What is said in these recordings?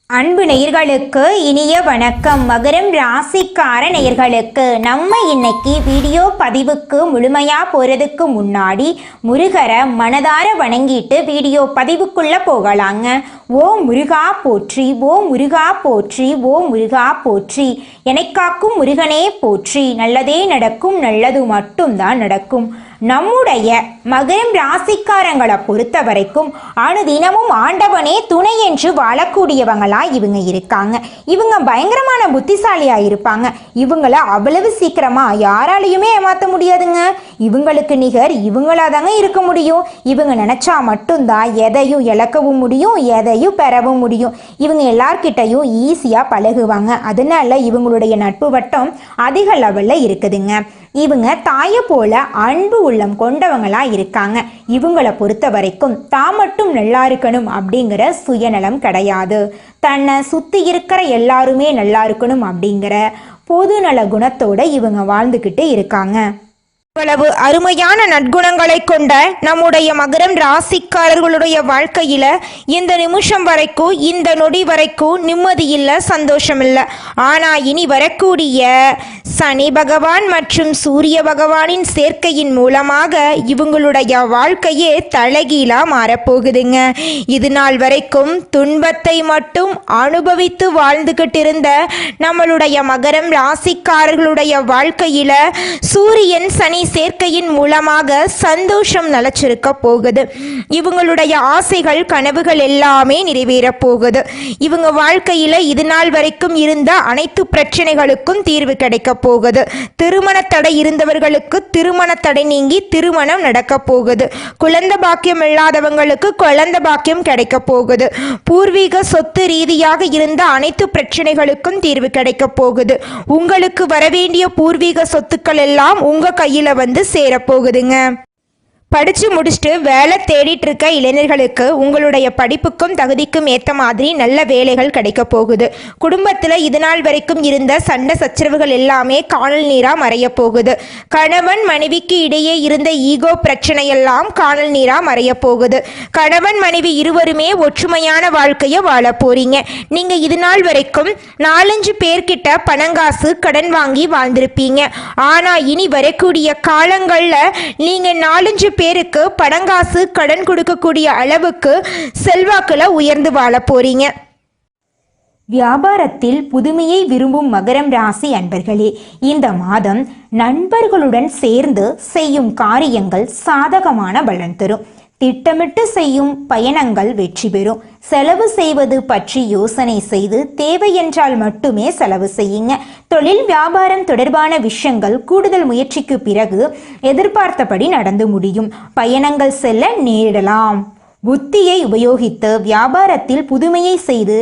அன்பு நேயர்களுக்கு இனிய வணக்கம். மகரம் ராசிக்கார நேயர்களுக்கு நம்ம இன்னைக்கு வீடியோ பதிவுக்கு முழுமையா போறதுக்கு முன்னாடி முருகரை மனதார வணங்கிட்டு வீடியோ பதிவுக்குள்ள போகலாங்க. ஓ முருகா போற்றி, ஓ முருகா போற்றி, ஓ முருகா போற்றி, எனக்காக்கும் முருகனே போற்றி. நல்லதே நடக்கும், நல்லது மட்டும்தான் நடக்கும். நம்முடைய மகரம் ராசிக்காரங்களை பொறுத்த வரைக்கும் அனுதினமும் ஆண்டவனே துணை என்று வாழக்கூடியவங்களா இவங்க இருக்காங்க. இவங்க பயங்கரமான புத்திசாலியா இருப்பாங்க. இவங்கள அவ்வளவு சீக்கிரமா யாராலையுமே ஏமாற்ற முடியாதுங்க. இவங்களுக்கு நிகர் இவங்களாதாங்க இருக்க முடியும். இவங்க நினைச்சா மட்டும்தான் எதையும் இழக்கவும் முடியும், எதையும் பெறவும் முடியும். இவங்க எல்லார்கிட்டையும் ஈஸியா பழகுவாங்க. அதனால இவங்களுடைய நட்பு வட்டம் அதிக லெவல்ல இருக்குதுங்க. இவங்க தாயை போல அன்பு உள்ளம் கொண்டவங்களா இருக்காங்க. இவங்களை பொறுத்த வரைக்கும் தான் மட்டும் நல்லா இருக்கணும் அப்படிங்கிற சுயநலம் கிடையாது. தன்னை சுத்தி இருக்கிற எல்லாருமே நல்லா இருக்கணும் அப்படிங்கிற பொதுநல குணத்தோட இவங்க வாழ்ந்துக்கிட்டு இருக்காங்க. இவ்வளவு அருமையான நற்குணங்களை கொண்ட நம்முடைய மகரம் ராசிக்காரர்களுடைய வாழ்க்கையில இந்த நிமிஷம் வரைக்கும், இந்த நொடி வரைக்கும் நிம்மதி இல்லை, சந்தோஷம் இல்லை. ஆனா இனி வரக்கூடிய சனி பகவான் மற்றும் சூரிய பகவானின் சேர்க்கையின் மூலமாக இவங்களுடைய வாழ்க்கையே தலைகீழா மாறப்போகுதுங்க. இது நாள் வரைக்கும் துன்பத்தை மட்டும் அனுபவித்து வாழ்ந்துகிட்டு இருந்த நம்மளுடைய மகரம் ராசிக்காரர்களுடைய வாழ்க்கையில சூரியன் சனி சேர்க்கையின் மூலமாக சந்தோஷம் நிலச்சிருக்க போகுது. இவங்களுடைய ஆசைகள் கனவுகள் எல்லாமே நிறைவேற போகுது. இவங்க வாழ்க்கையில இது நாள் வரைக்கும் இருந்த அனைத்து பிரச்சனைகளுக்கும் தீர்வு கிடைக்க போகுது. திருமண தடை இருந்தவர்களுக்கு திருமண தடை நீங்கி திருமணம் நடக்க போகுது. குழந்தை பாக்கியம் இல்லாதவங்களுக்கு குழந்தை பாக்கியம் கிடைக்க போகுது. பூர்வீக சொத்து ரீதியாக இருந்த அனைத்து பிரச்சனைகளுக்கும் தீர்வு கிடைக்க போகுது. உங்களுக்கு வரவேண்டிய பூர்வீக சொத்துக்கள் எல்லாம் உங்க கையில சேரப்போகுதுங்க. படித்து முடிச்சுட்டு வேலை தேடிட்டு இருக்க இளைஞர்களுக்கு உங்களுடைய படிப்புக்கும் தகுதிக்கும் ஏற்ற மாதிரி நல்ல வேலைகள் கிடைக்க போகுது. குடும்பத்தில் இது நாள் வரைக்கும் இருந்த சண்டை சச்சரவுகள் எல்லாமே காணல் நீராக மறைய போகுது. கணவன் மனைவிக்கு இடையே இருந்த ஈகோ பிரச்சனையெல்லாம் காணல் நீராக மறைய போகுது. கணவன் மனைவி இருவருமே ஒற்றுமையான வாழ்க்கையை வாழ போறீங்க. நீங்கள் இது நாள் வரைக்கும் 4-5 பேர்கிட்ட பணங்காசு கடன் வாங்கி வாழ்ந்திருப்பீங்க. ஆனால் இனி வரக்கூடிய காலங்களில் நீங்கள் 4-5 பேருக்கு பணங்காசு கடன் கொடுக்கக்கூடிய அளவுக்கு செல்வாக்குல உயர்ந்து வாழ போறீங்க. வியாபாரத்தில் புதுமையை விரும்பும் மகரம் ராசி அன்பர்களே, இந்த மாதம் நண்பர்களுடன் சேர்ந்து செய்யும் காரியங்கள் சாதகமான பலன் தரும். திட்டமிட்டு செய்யும் பயணங்கள் வெற்றி பெறும். செலவு செய்வது பற்றி யோசனை செய்து தேவை என்றால் மட்டுமே செலவு செய்யுங்க. தொழில் வியாபாரம் தொடர்பான விஷயங்கள் கூடுதல் முயற்சிக்கு பிறகு எதிர்பார்த்தபடி நடந்து முடியும். பயணங்கள் செல்ல நேரிடலாம். புத்தியை உபயோகித்து வியாபாரத்தில் புதுமையை செய்து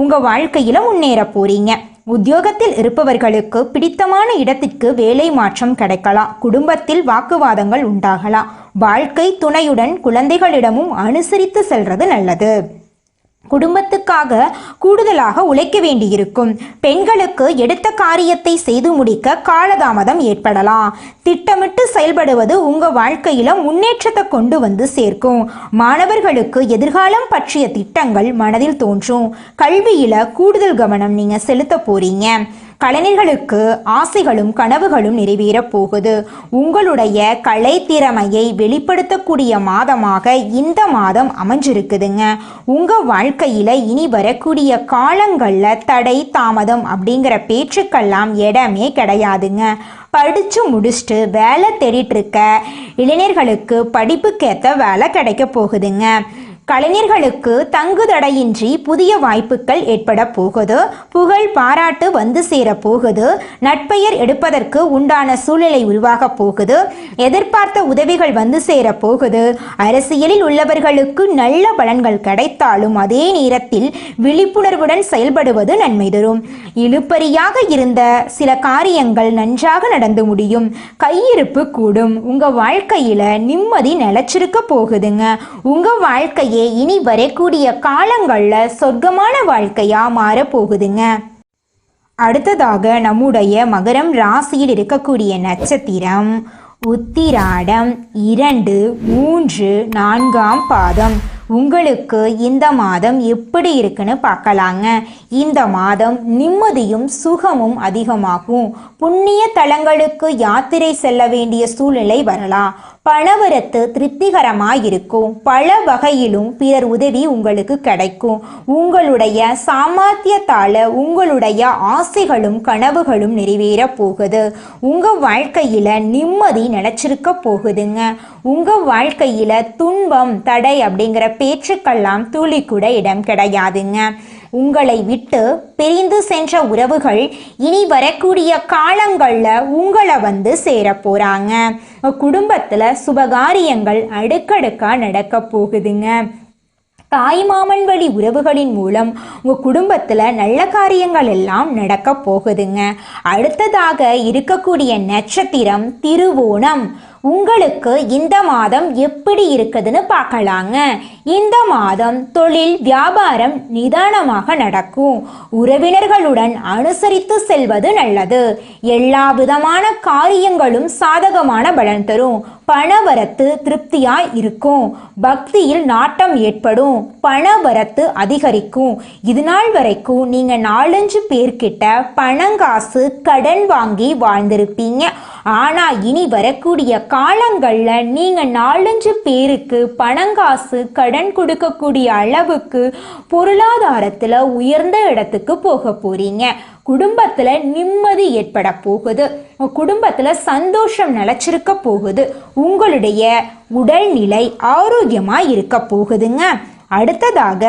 உங்க வாழ்க்கையில முன்னேற போறீங்க. உத்தியோகத்தில் இருப்பவர்களுக்கு பிடித்தமான இடத்திற்கு வேலை மாற்றம் கிடைக்கலாம். குடும்பத்தில் வாக்குவாதங்கள் உண்டாகலாம். வாழ்க்கை துணையுடன் குழந்தைகளிடமும் அனுசரித்து செல்றது நல்லது. குடும்பத்துக்காக கூடுதலாக உழைக்க வேண்டியிருக்கும். பெண்களுக்கு எடுத்த காரியத்தை செய்து முடிக்க காலதாமதம் ஏற்படலாம். திட்டமிட்டு செயல்படுவது உங்க வாழ்க்கையில முன்னேற்றத்தை கொண்டு வந்து சேர்க்கும். மாணவர்களுக்கு எதிர்காலம் பற்றிய திட்டங்கள் மனதில் தோன்றும். கல்வியில கூடுதல் கவனம் நீங்க செலுத்த போறீங்க. கலைஞர்களுக்கு ஆசைகளும் கனவுகளும் நிறைவேற போகுது. உங்களுடைய கலை திறமையை வெளிப்படுத்தக்கூடிய மாதமாக இந்த மாதம் அமைஞ்சிருக்குதுங்க. உங்க வாழ்க்கையில இனி வரக்கூடிய காலங்கள்ல தடை தாமதம் அப்படிங்கிற பேச்சுக்கெல்லாம் இடமே கிடையாதுங்க. படித்து முடிச்சுட்டு வேலை தேடிட்டு இருக்க இளைஞர்களுக்கு படிப்புக்கேற்ற வேலை கிடைக்க போகுதுங்க. கலைஞர்களுக்கு தங்குதடையின்றி புதிய வாய்ப்புகள் ஏற்பட போகுது. புகழ் பாராட்டு வந்து சேர போகுது. நட்பெயர் எடுப்பதற்கு உண்டான சூழ்நிலை உருவாக போகுது. எதிர்பார்த்த உதவிகள் வந்து சேர போகுது. அரசியலில் உள்ளவர்களுக்கு நல்ல பலன்கள் கிடைத்தாலும் அதே நேரத்தில் விழிப்புணர்வுடன் செயல்படுவது நன்மை தரும். இழுபறியாக இருந்த சில காரியங்கள் நன்றாக நடந்து முடியும். கையிருப்பு கூடும். உங்க வாழ்க்கையில நிம்மதி நிலைச்சிருக்க போகுதுங்க. உங்க வாழ்க்கையை இனி வரக்கூடிய காலங்கள்ல சொர்க்கமான வாழ்க்கையா மாற போகுதுங்க. அடுத்ததாக நம்முடைய மகரம் ராசியில் இருக்கக்கூடிய நட்சத்திரம் உத்திராடம் 2, 3, 4ஆம் பாதம். உங்களுக்கு இந்த மாதம் எப்படி இருக்குன்னு பார்க்கலாங்க. இந்த மாதம் நிம்மதியும் சுகமும் அதிகமாகும். புண்ணிய தலங்களுக்கு யாத்திரை செல்ல வேண்டிய சூழ்நிலை வரலாம். பணவரத்து திருப்திகரமாயிருக்கும். பல வகையிலும் பிறர் உதவி உங்களுக்கு கிடைக்கும். உங்களுடைய சாமர்த்தியத்தால் உங்களுடைய ஆசைகளும் கனவுகளும் நிறைவேற போகுது. உங்கள் வாழ்க்கையில் நிம்மதி நிலச்சிருக்க போகுதுங்க. உங்கள் வாழ்க்கையில் துன்பம் தடை அப்படிங்கிற பேச்சுக்கெல்லாம் துளி கூட இடம் கிடையாதுங்க. உங்களை விட்டு பிரிந்து சென்ற உறவுகள் இனி வரக்கூடிய காலங்களில் உங்களை வந்து சேர போகிறாங்க. குடும்பத்தில் சுபகாரியங்கள் அடுக்கடுக்காக நடக்க போகுதுங்க. தாய்மாமன் வழி உறவுகளின் மூலம் உங்கள் குடும்பத்தில் நல்ல காரியங்கள் எல்லாம் நடக்க போகுதுங்க. அடுத்ததாக இருக்கக்கூடிய நட்சத்திரம் திருவோணம். உங்களுக்கு இந்த மாதம் எப்படி இருக்குதுன்னு பார்க்கலாங்க. இந்த மாதம் தொழில் வியாபாரம் நிதானமாக நடக்கும். உறவினர்களுடன் அனுசரித்து செல்வது நல்லது. எல்லா விதமான காரியங்களும் சாதகமான பலன் தரும். பணவரத்து திருப்தியாய் இருக்கும். பக்தியில் நாட்டம் ஏற்படும். பணவரத்து அதிகரிக்கும். இது நாள் வரைக்கும் நீங்க 4-5 பேர்கிட்ட பணங்காசு கடன் வாங்கி வாழ்ந்திருப்பீங்க. ஆனா இனி வரக்கூடிய காலங்களில் நீங்க 4-5 பேருக்கு பணங்காசு கடன் கொடுக்கக்கூடிய அளவுக்கு பொருளாதாரத்துல உயர்ந்த இடத்துக்கு போக போறீங்க. குடும்பத்துல நிம்மதி ஏற்பட போகுது. குடும்பத்துல சந்தோஷம் நிலைச்சிருக்க போகுது. உங்களுடைய உடல்நிலை ஆரோக்கியமா இருக்க போகுதுங்க. அடுத்ததாக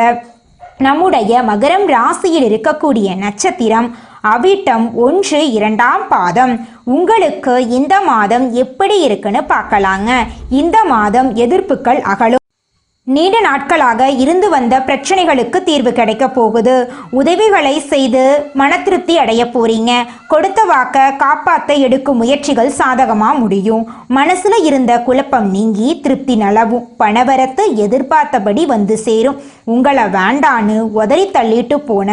நம்முடைய மகரம் ராசியில் இருக்கக்கூடிய நட்சத்திரம் அவிட்டம் 1-2 பாதம். உங்களுக்கு இந்த மாதம் எப்படி இருக்குன்னு பார்க்கலாங்க. இந்த மாதம் எதிர்ப்புகள் அகலும். நீண்ட நாட்களாக இருந்து வந்த பிரச்சனைகளுக்கு தீர்வு கிடைக்க போகுது. உதவிகளை செய்து மன திருப்தி அடைய போறீங்க. கொடுத்த வாக்க காப்பாற்ற எடுக்கும் முயற்சிகள் சாதகமாக முடியும். மனசுல இருந்த குழப்பம் நீங்கி திருப்தி நலவும். பணவரத்து எதிர்பார்த்தபடி வந்து சேரும். உங்களை வேண்டான்னு உதறி தள்ளிட்டு போன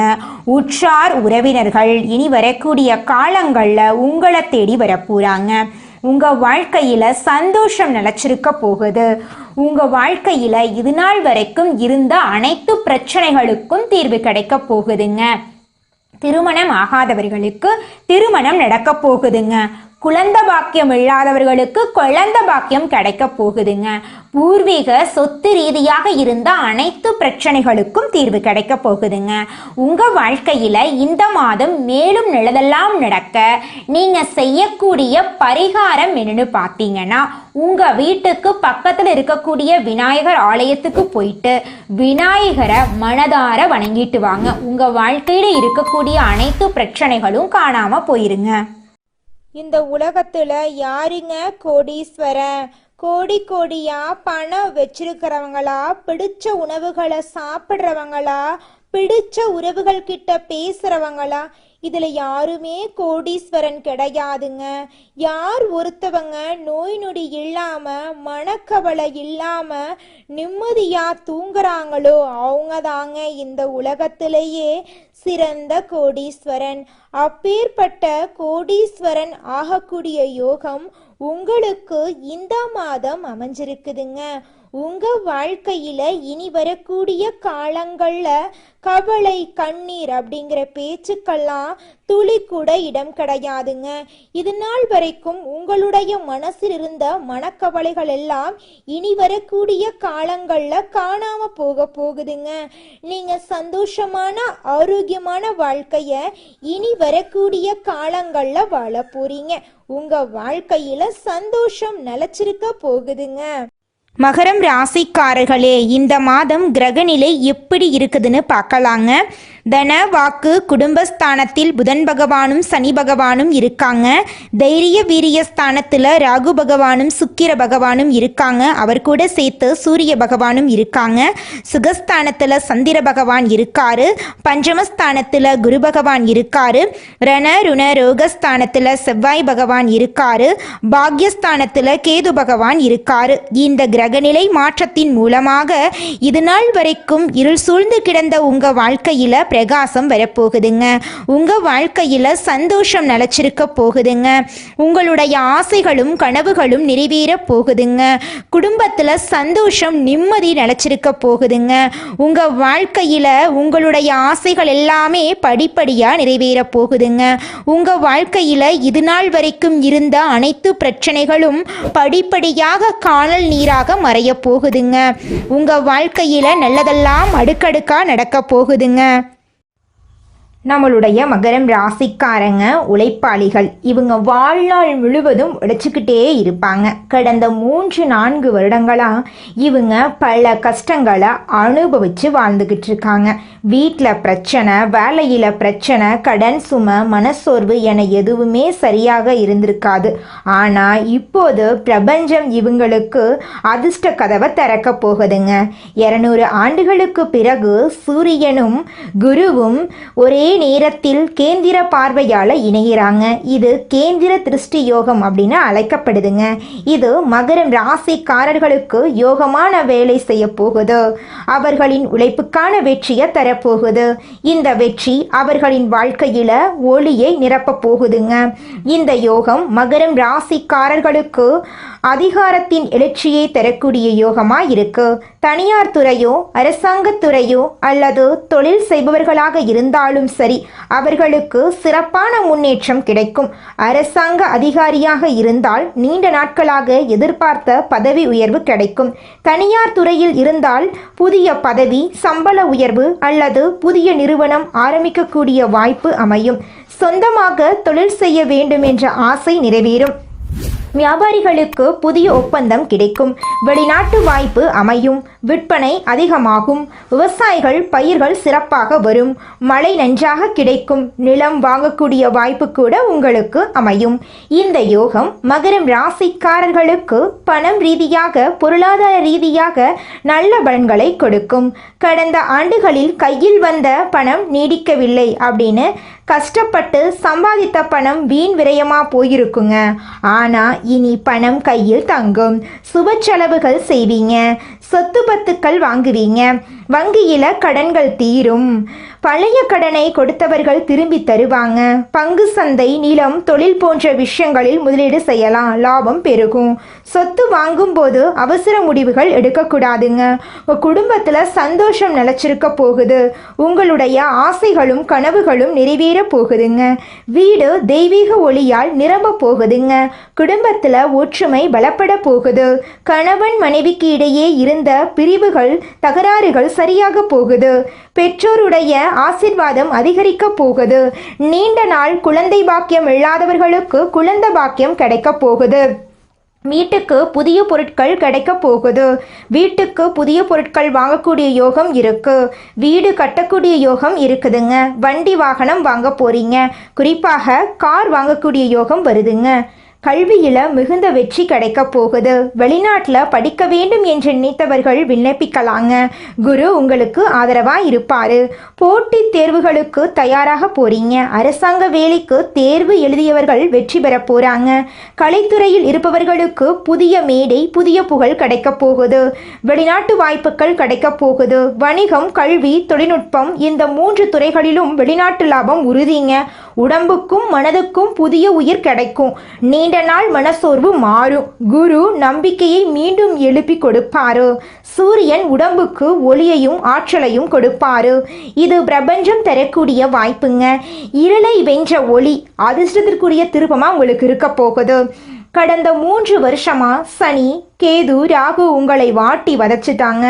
உற்றார் உறவினர்கள் இனி வரக்கூடிய காலங்களில் உங்களை தேடி வரப்போறாங்க. உங்கள் வாழ்க்கையில் சந்தோஷம் நிலச்சிருக்க போகுது. உங்கள் வாழ்க்கையில் இது நாள் வரைக்கும் இருந்த அனைத்து பிரச்சனைகளுக்கும் தீர்வு கிடைக்க போகுதுங்க. திருமணம் ஆகாதவர்களுக்கு திருமணம் நடக்க போகுதுங்க. குழந்த பாக்கியம் இல்லாதவர்களுக்கு குழந்த பாக்கியம் கிடைக்க போகுதுங்க. பூர்வீக சொத்து ரீதியாக இருந்த அனைத்து பிரச்சனைகளுக்கும் தீர்வு கிடைக்க போகுதுங்க. உங்கள் வாழ்க்கையில் இந்த மாதம் மேலும் நல்லதெல்லாம் நடக்க நீங்கள் செய்யக்கூடிய பரிகாரம் என்னன்னு பார்த்தீங்கன்னா, உங்கள் வீட்டுக்கு பக்கத்தில் இருக்கக்கூடிய விநாயகர் ஆலயத்துக்கு போயிட்டு விநாயகரை மனதார வணங்கிட்டு வாங்க. உங்கள் வாழ்க்கையில் இருக்கக்கூடிய அனைத்து பிரச்சனைகளும் காணாமல் போயிருங்க. இந்த உலகத்துல யாருங்க கோடீஸ்வரன்? கோடி கோடியா பணம் வச்சிருக்கிறவங்களா, பிடிச்ச உணவுகளை சாப்பிட்றவங்களா, பிடிச்ச உறவுகள் கிட்ட பேசுறவங்களா? இதுல யாருமே கோடீஸ்வரன் கிடையாதுங்க. யார் ஒருத்தவங்க நோய் நொடி இல்லாம மனக்கவலை இல்லாம நிம்மதியா தூங்குறாங்களோ அவங்க தாங்க இந்த உலகத்திலேயே சிறந்த கோடீஸ்வரன். அப்பேற்பட்ட கோடீஸ்வரன் ஆகக்கூடிய யோகம் உங்களுக்கு இந்த மாதம் அமைஞ்சிருக்குதுங்க. உங்க வாழ்க்கையில இனி வரக்கூடிய காலங்கள்ல கவலை கண்ணீர் அப்படிங்கிற பேச்சுக்கெல்லாம் துளி கூட இடம் கிடையாதுங்க. இது நாள் வரைக்கும் உங்களுடைய மனசில் இருந்த மனக்கவலைகள் எல்லாம் இனி வரக்கூடிய காலங்கள்ல காணாம போக போகுதுங்க. நீங்க சந்தோஷமான ஆரோக்கியமான வாழ்க்கைய இனி வரக்கூடிய காலங்கள்ல வாழ போறீங்க. உங்க வாழ்க்கையில சந்தோஷம் நிலைச்சிருக்க போகுதுங்க. மகரம் ராசிக்காரர்களே, இந்த மாதம் கிரகநிலை எப்படி இருக்குதுன்னு பார்க்கலாங்க. தன வாக்கு குடும்பஸ்தானத்தில் புதன் பகவானும் சனி பகவானும் இருக்காங்க. தைரிய வீரிய ஸ்தானத்தில் ராகு பகவானும் சுக்கிர பகவானும் இருக்காங்க. அவர் கூட சேர்த்து சூரிய பகவானும் இருக்காங்க. சுகஸ்தானத்தில் சந்திர பகவான் இருக்காரு. பஞ்சமஸ்தானத்தில் குரு பகவான் இருக்காரு. ரண ருண ரோகஸ்தானத்தில் செவ்வாய் பகவான் இருக்காரு. பாக்யஸ்தானத்தில் கேது பகவான் இருக்காரு. இந்த கிரகநிலை மாற்றத்தின் மூலமாக இது நாள் வரைக்கும் இருள் சூழ்ந்து கிடந்த உங்கள் வாழ்க்கையில் பிரகாசம் வரப்போகுதுங்க. உங்கள் வாழ்க்கையில் சந்தோஷம் நிலச்சிருக்க போகுதுங்க. உங்களுடைய ஆசைகளும் கனவுகளும் நிறைவேற போகுதுங்க. குடும்பத்தில் சந்தோஷம் நிம்மதி நிலச்சிருக்க போகுதுங்க. உங்கள் வாழ்க்கையில் உங்களுடைய ஆசைகள் எல்லாமே படிப்படியாக நிறைவேற போகுதுங்க. உங்கள் வாழ்க்கையில் இது நாள் வரைக்கும் இருந்த அனைத்து பிரச்சனைகளும் படிப்படியாக காணல் நீராக மறைய போகுதுங்க. உங்கள் வாழ்க்கையில் நல்லதெல்லாம் அடுக்கடுக்காக நடக்க போகுதுங்க. நம்மளுடைய மகரம் ராசிக்காரங்க உழைப்பாளிகள். இவங்க வாழ்நாள் முழுவதும் உழைச்சிக்கிட்டே இருப்பாங்க. கடந்த 3-4 வருடங்களாக இவங்க பல கஷ்டங்களை அனுபவித்து வாழ்ந்துக்கிட்டு இருக்காங்க. வீட்டில் பிரச்சனை, வேலையில் பிரச்சனை, கடன் சுமை, மனசோர்வு என எதுவுமே சரியாக இருந்திருக்காது. ஆனால் இப்போது பிரபஞ்சம் இவங்களுக்கு அதிர்ஷ்ட கதவை திறக்க போகுதுங்க. 200 ஆண்டுகளுக்கு பிறகு சூரியனும் குருவும் ஒரே நேரத்தில் கேந்திர பார்வையால் இணைகிறாங்க. இது கேந்திர திருஷ்டி யோகம் அப்படின்னு அழைக்கப்படுதுங்க. இது மகரம் ராசிக்காரர்களுக்கு யோகமான வேலை செய்ய போகுது. அவர்களின் உழைப்புக்கான வெற்றியை தரப்போகுது. இந்த வெற்றி அவர்களின் வாழ்க்கையில ஒளியை நிரப்ப போகுதுங்க. இந்த யோகம் மகரம் ராசிக்காரர்களுக்கு அதிகாரத்தின் எழுச்சியை தரக்கூடிய யோகமாக இருக்கு. தனியார் துறையோ அரசாங்கத்துறையோ அல்லது தொழில் செய்பவர்களாக இருந்தாலும் சரி, அவர்களுக்கு சிறப்பான முன்னேற்றம் கிடைக்கும். அரசாங்க அதிகாரியாக இருந்தால் நீண்ட நாட்களாக எதிர்பார்த்த பதவி உயர்வு கிடைக்கும். தனியார் துறையில் இருந்தால் புதிய பதவி, சம்பள உயர்வு அல்லது புதிய நிறுவனம் ஆரம்பிக்கக்கூடிய வாய்ப்பு அமையும். சொந்தமாக தொழில் செய்ய வேண்டும் என்ற ஆசை நிறைவேறும். வியாபாரிகளுக்கு புதிய ஒப்பந்தம் கிடைக்கும். வெளிநாட்டு வாய்ப்பு அமையும். விற்பனை அதிகமாகும். விவசாயிகள் பயிர்கள் சிறப்பாக வரும். மழை நன்றாக கிடைக்கும். நிலம் வாங்கக்கூடிய வாய்ப்பு கூட உங்களுக்கு அமையும். இந்த யோகம் மகரம் ராசிக்காரர்களுக்கு பணம் ரீதியாக, பொருளாதார ரீதியாக நல்ல பலன்களை கொடுக்கும். கடந்த ஆண்டுகளில் கையில் வந்த பணம் நீடிக்கவில்லை அப்படின்னு கஷ்டப்பட்டு சம்பாதித்த பணம் வீண் விரயமாக போயிருக்குங்க. ஆனால் இனி பணம் கையில் தங்கும். சுப செலவுகள் செய்வீங்க. சொத்து பத்துக்கள் வாங்குவீங்க. வங்கியில் கடன்கள் தீரும். பழைய கடனை கொடுத்தவர்கள் திரும்பி தருவாங்க. பங்கு சந்தை, நிலம், தொழில் போன்ற விஷயங்களில் முதலீடு செய்யலாம். லாபம் பெருகும். சொத்து வாங்கும் போது அவசர முடிவுகள் எடுக்கக்கூடாதுங்க. உங்கள் குடும்பத்தில் சந்தோஷம் நிலச்சிருக்க போகுது. உங்களுடைய ஆசைகளும் கனவுகளும் நிறைவேற போகுதுங்க. வீடு தெய்வீக ஒளியால் நிரம்ப போகுதுங்க. குடும்பத்தில் ஒற்றுமை பலப்பட போகுது. கணவன் மனைவிக்கு இடையே இருந்த பிரிவுகள், தகராறுகள் சரியாக போகுது. பெற்றோருடைய ஆசீர்வாதம் அதிகரிக்க போகுது. நீண்ட நாள் குழந்தை பாக்கியம் இல்லாதவர்களுக்கு குழந்தை பாக்கியம் கிடைக்க போகுது. வீட்டுக்கு புதிய பொருட்கள் கிடைக்க போகுது. வீட்டுக்கு புதிய பொருட்கள் வாங்கக்கூடிய யோகம் இருக்கு. வீடு கட்டக்கூடிய யோகம் இருக்குதுங்க. வண்டி வாகனம் வாங்க போறீங்க. குறிப்பாக கார் வாங்கக்கூடிய யோகம் வருதுங்க. கல்வியில் மிகுந்த வெற்றி கிடைக்க போகுது. வெளிநாட்டில் படிக்க வேண்டும் என்று நினைத்தவர்கள் விண்ணப்பிக்கலாங்க. குரு உங்களுக்கு ஆதரவாக இருப்பார். போட்டித் தேர்வுகளுக்கு தயாராக போறீங்க. அரசாங்க வேலைக்கு தேர்வு எழுதியவர்கள் வெற்றி பெற போகிறாங்க. கலைத்துறையில் இருப்பவர்களுக்கு புதிய மேடை, புதிய புகழ் கிடைக்க போகுது. வெளிநாட்டு வாய்ப்புகள் கிடைக்க போகுது. வணிகம், கல்வி, தொழில்நுட்பம் இந்த 3 துறைகளிலும் வெளிநாட்டு லாபம் உறுதிங்க. உடம்புக்கும் மனதுக்கும் புதிய உயிர் கிடைக்கும். நீண்ட நாள் மனசோர்வு மாறும். குரு நம்பிக்கையை மீண்டும் எழுப்பி கொடுப்பாரு. சூரியன் உடம்புக்கு ஒளியையும் ஆற்றலையும் கொடுப்பாரு. இது பிரபஞ்சம் தரக்கூடிய வாய்ப்புங்க. இருளை வென்ற ஒளி அதிர்ஷ்டத்திற்குரிய திருப்பமா உங்களுக்கு இருக்க போகுது. கடந்த 3 வருஷமா சனி, கேது, ராகு உங்களை வாட்டி வதச்சிட்டாங்க.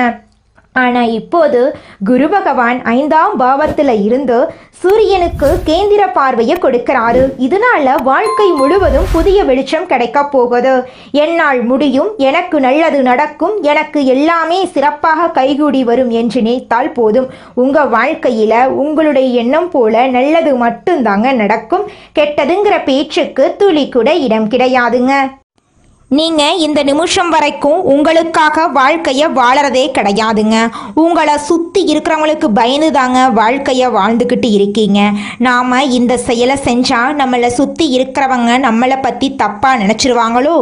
ஆனால் இப்போது குரு பகவான் 5ஆம் பாவத்தில் இருந்து சூரியனுக்கு கேந்திர பார்வையை கொடுக்கிறாரு. இதனால வாழ்க்கை முழுவதும் புதிய வெளிச்சம் கிடைக்க போகுது. என்னால் முடியும், எனக்கு நல்லது நடக்கும், எனக்கு எல்லாமே சிறப்பாக கைகூடி வரும் என்று நினைத்தால் போதும். உங்கள் வாழ்க்கையில் உங்களுடைய எண்ணம் போல நல்லது மட்டும்தாங்க நடக்கும். கெட்டதுங்கிற பேச்சுக்கு துளி கூட இடம் கிடையாதுங்க. நீங்க இந்த நிமிஷம் வரைக்கும் உங்களுக்காக வாழ்க்கைய வாழறதே கிடையாதுங்க. உங்களை சுத்தி இருக்கிறவங்களுக்கு பயந்து தாங்க வாழ்க்கைய வாழ்ந்துக்கிட்டு இருக்கீங்க. நாம இந்த செயலை செஞ்சா நம்மளை சுத்தி இருக்கிறவங்க நம்மளை பத்தி தப்பா நினைச்சிருவாங்களோ,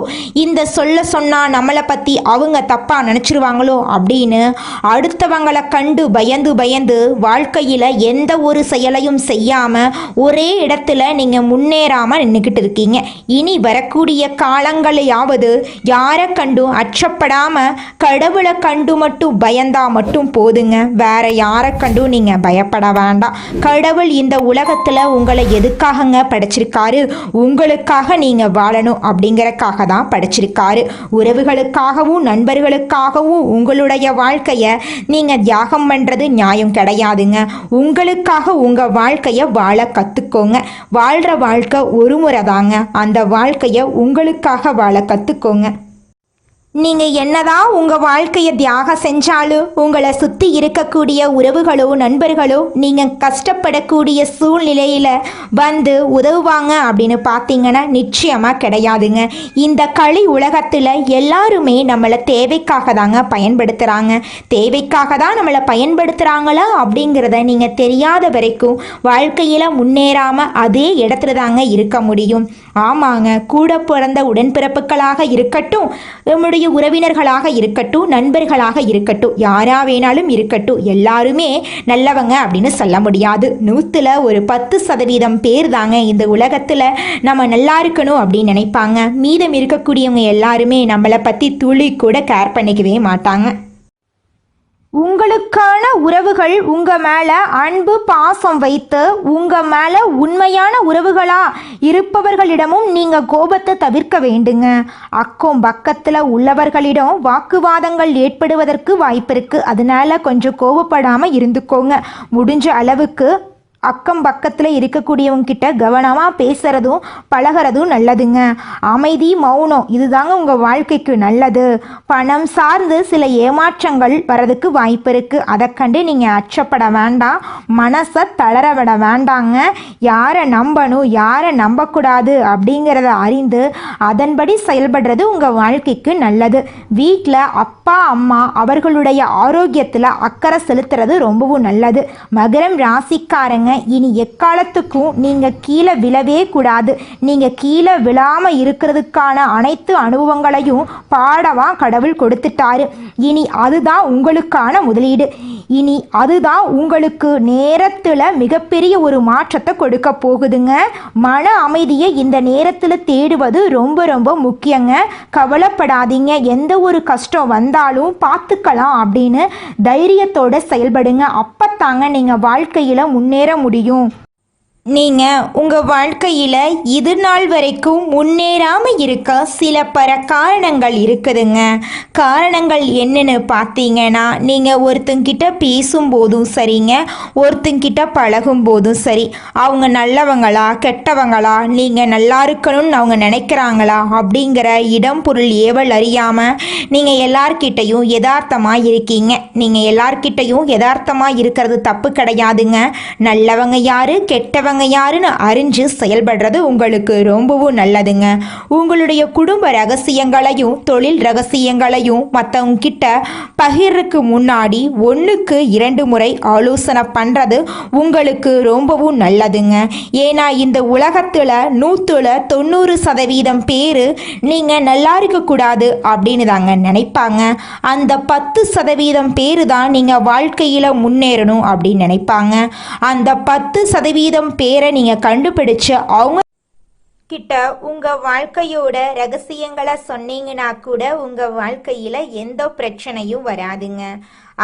இந்த சொன்னா நம்மளை பத்தி அவங்க தப்பா நினைச்சிருவாங்களோ அப்படின்னு அடுத்தவங்களை கண்டு பயந்து பயந்து வாழ்க்கையில எந்த ஒரு செயலையும் செய்யாம ஒரே இடத்துல நீங்க முன்னேறாம நின்றுக்கிட்டு இருக்கீங்க. இனி வரக்கூடிய காலங்களையாவது யாரை கண்டும் அச்சப்படாம கடவுளை கண்டு மட்டும் பயந்தா மட்டும் போதுங்க. வேற யாரை கண்டும் நீங்க பயப்பட வேண்டாம். கடவுள் இந்த உலகத்துல உங்களை எதுக்காகங்க படைச்சிருக்காரு? உங்களுக்காக நீங்க வாழணும் அப்படிங்கறக்காக தான் படைச்சிருக்காரு. உறவுகளுக்காகவும் நண்பர்களுக்காகவும் உங்களுடைய வாழ்க்கைய நீங்க தியாகம் பண்றது நியாயம் கிடையாதுங்க. உங்களுக்காக உங்க வாழ்க்கைய வாழ கத்துக்கோங்க. வாழ்ற வாழ்க்கை ஒரு முறை தாங்க. அந்த வாழ்க்கைய உங்களுக்காக வாழ கத்துக்கோங்க. நீங்க என்னதான் உங்க வாழ்க்கையை தியாகம் செஞ்சாலும் உங்களை சுத்தி இருக்கக்கூடிய உறவுகளோ நண்பர்களோ நீங்க கஷ்டப்படக்கூடிய சூழ்நிலையில வந்து உதவுவாங்க அப்படின்னு பார்த்தீங்கன்னா நிச்சயமா கிடையாதுங்க. இந்த களி உலகத்துல எல்லாருமே நம்மளை தேவைக்காக தாங்க பயன்படுத்துறாங்க. தேவைக்காக தான் நம்மளை பயன்படுத்துறாங்களா அப்படிங்கிறத நீங்க தெரியாத வரைக்கும் வாழ்க்கையில முன்னேறாம அதே இடத்துல தாங்க இருக்க முடியும். ஆமாங்க, கூட பிறந்த உடன்பிறப்புகளாக இருக்கட்டும், நம்முடைய உறவினர்களாக இருக்கட்டும், நண்பர்களாக இருக்கட்டும், யாரா வேணாலும் இருக்கட்டும், எல்லாருமே நல்லவங்க அப்படின்னு சொல்ல முடியாது. 100ல் ஒரு 10% பேர் தாங்க இந்த உலகத்தில் நம்ம நல்லா இருக்கணும் அப்படின்னு நினைப்பாங்க. மீதம் இருக்கக்கூடியவங்க எல்லாருமே நம்மளை பற்றி துளி கூட கேர் பண்ணிக்கவே மாட்டாங்க. உங்களுக்கான உறவுகள் உங்க மேல அன்பு பாசம் வைத்து உங்க மேல உண்மையான உறவுகளா இருப்பவர்களிடமும் நீங்க கோபத்தை தவிர்க்க வேண்டுங்க. அக்கம் பக்கத்துல உள்ளவர்களிடம் வாக்குவாதங்கள் ஏற்படுவதற்கு வாய்ப்பு இருக்கு. அதனால கொஞ்சம் கோபப்படாம இருந்துக்கோங்க. முடிஞ்ச அளவுக்கு அக்கம் பக்கத்தில் இருக்கக்கூடியவங்க கிட்ட கவனமாக பேசுகிறதும் பழகிறதும் நல்லதுங்க. அமைதி மௌனம் இதுதாங்க உங்கள் வாழ்க்கைக்கு நல்லது. பணம் சார்ந்து சில ஏமாற்றங்கள் வரதுக்கு வாய்ப்பு இருக்குது. அதை கண்டு நீங்கள் அச்சப்பட வேண்டாம். மனசை தளர விட வேண்டாங்க. யாரை நம்பணும் யாரை நம்பக்கூடாது அப்படிங்கிறத அறிந்து அதன்படி செயல்படுறது உங்கள் வாழ்க்கைக்கு நல்லது. வீட்டில் அப்பா அம்மா அவர்களுடைய ஆரோக்கியத்தில் அக்கறை செலுத்துறது ரொம்பவும் நல்லது. மகரம் ராசிக்காரங்க இனி எக்காலத்துக்கும் நீங்க கீழே விழவே கூடாது. நீங்க கீழே விழாம இருக்கிறதுக்கான அனைத்து அனுபவங்களையும் பாடவா கடவுள் கொடுத்துட்டாரு. இனி அதுதான் உங்களுக்கான முதலீடு. இனி அதுதான் உங்களுக்கு நேரத்தில் மிகப்பெரிய ஒரு மாற்றத்தை கொடுக்க போகுதுங்க. மன அமைதியை இந்த நேரத்தில் தேடுவது ரொம்ப ரொம்ப முக்கியங்க. கவலைப்படாதீங்க. எந்த ஒரு கஷ்டம் வந்தாலும் பார்த்துக்கலாம் அப்படின்னு தைரியத்தோட செயல்படுங்க. அப்பத்தாங்க நீங்கள் வாழ்க்கையில் முன்னேற முடியும். நீங்கள் உங்கள் வாழ்க்கையில் இது நாள் வரைக்கும் முன்னேறாமல் இருக்க சில காரணங்கள் இருக்குதுங்க. காரணங்கள் என்னன்னு பார்த்தீங்கன்னா, நீங்கள் ஒருத்தங்கிட்ட பேசும்போதும் சரிங்க, ஒருத்தங்கிட்ட பழகும் போதும் சரி, அவங்க நல்லவங்களா கெட்டவங்களா, நீங்கள் நல்லா இருக்கணும்னு அவங்க நினைக்கிறாங்களா அப்படிங்கிற இடம் பொருள் ஏவல் அறியாமல் நீங்கள் எல்லார்கிட்டையும் யதார்த்தமாக இருக்கீங்க. நீங்கள் எல்லார்கிட்டையும் யதார்த்தமாக இருக்கிறது தப்பு கிடையாதுங்க. நல்லவங்க யாரு கெட்டவங்க யாருன்னு அறிஞ்சு செயல்படுறது உங்களுக்கு ரொம்பவும் நல்லதுங்க. உங்களுடைய குடும்ப ரகசியங்களையும் தொழில் ரகசியங்களையும் மற்றவங்க கிட்ட பகிர்றதுக்கு முன்னாடி 1க்கு 2 முறை ஆலோசனை பண்றது உங்களுக்கு ரொம்பவும் நல்லதுங்க. ஏன்னா இந்த உலகத்துல 100ல் 90% பேர் நீங்க நல்லா இருக்கக்கூடாது அப்படின்னு தாங்க நினைப்பாங்க. அந்த 10% பேர் தான் நீங்க வாழ்க்கையில முன்னேறணும் அப்படின்னு நினைப்பாங்க. அந்த 10% பேரை நீங்க கண்டுபிடிச்சு அவங்க கிட்ட உங்க வாழ்க்கையோட ரகசியங்களை சொன்னீங்கன்னா கூட உங்க வாழ்க்கையில எந்த பிரச்சனையும் வராதுங்க.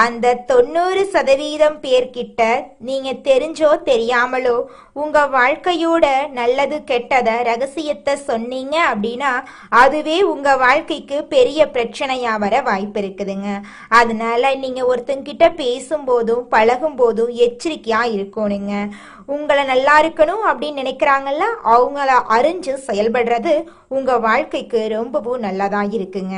அந்த 90% பேர்கிட்ட நீங்க தெரிஞ்சோ தெரியாமலோ உங்க வாழ்க்கையோட நல்லது கெட்டத ரகசியத்தை சொன்னீங்க அப்படின்னா அதுவே உங்க வாழ்க்கைக்கு பெரிய பிரச்சனையா வர வாய்ப்பு இருக்குதுங்க. அதனால நீங்க ஒருத்தங்கிட்ட பேசும்போதும் பழகும் போதும் எச்சரிக்கையா இருக்கணுங்க. உங்களை நல்லா இருக்கணும் அப்படின்னு நினைக்கிறாங்கல்ல, அவங்கள அறிஞ்சு செயல்படுறது உங்க வாழ்க்கைக்கு ரொம்பவும் நல்லதா இருக்குங்க.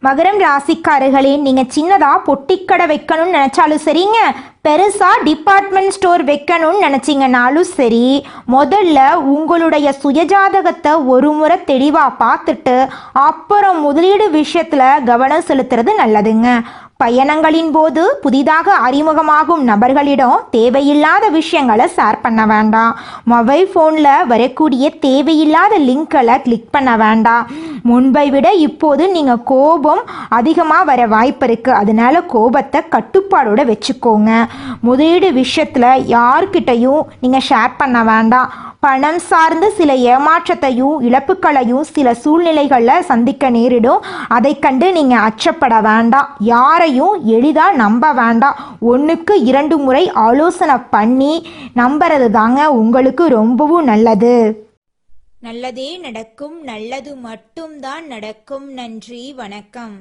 மகரம் ராசிக்காரர்களே, நீங்கள் சின்னதாக பொட்டிக்கடை வைக்கணும்னு நினச்சாலும் சரிங்க, பெருசாக டிபார்ட்மெண்ட் ஸ்டோர் வைக்கணும்னு நினச்சிங்கனாலும் சரி, முதல்ல உங்களுடைய சுயஜாதகத்தை ஒரு முறை தெளிவாக பார்த்துட்டு அப்புறம் முதலீடு விஷயத்தில் கவனம் செலுத்துறது நல்லதுங்க. பயணங்களின் போது புதிதாக அறிமுகமாகும் நபர்களிடம் தேவையில்லாத விஷயங்களை ஷேர் பண்ண வேண்டாம். மொபைல் ஃபோனில் வரக்கூடிய தேவையில்லாத லிங்க்களை கிளிக் பண்ண வேண்டாம். முன்பை விட இப்போது நீங்கள் கோபம் அதிகமாக வர வாய்ப்பு இருக்குது. அதனால கோபத்தை கட்டுப்பாடோடு வச்சுக்கோங்க. முதலீடு விஷயத்தில் யார்கிட்டையும் நீங்கள் ஷேர் பண்ண வேண்டாம். பணம் சார்ந்து சில ஏமாற்றத்தையும் இழப்புகளையும் சில சூழ்நிலைகளில் சந்திக்க நேரிடும். அதை கண்டு நீங்கள் அச்சப்பட வேண்டாம். யாரையும் எளிதாக நம்ப வேண்டாம். 1க்கு 2 முறை ஆலோசனை பண்ணி நம்புறது தாங்க உங்களுக்கு ரொம்பவும் நல்லது. நல்லதே நடக்கும், நல்லது மட்டும்தான் நடக்கும். நன்றி, வணக்கம்.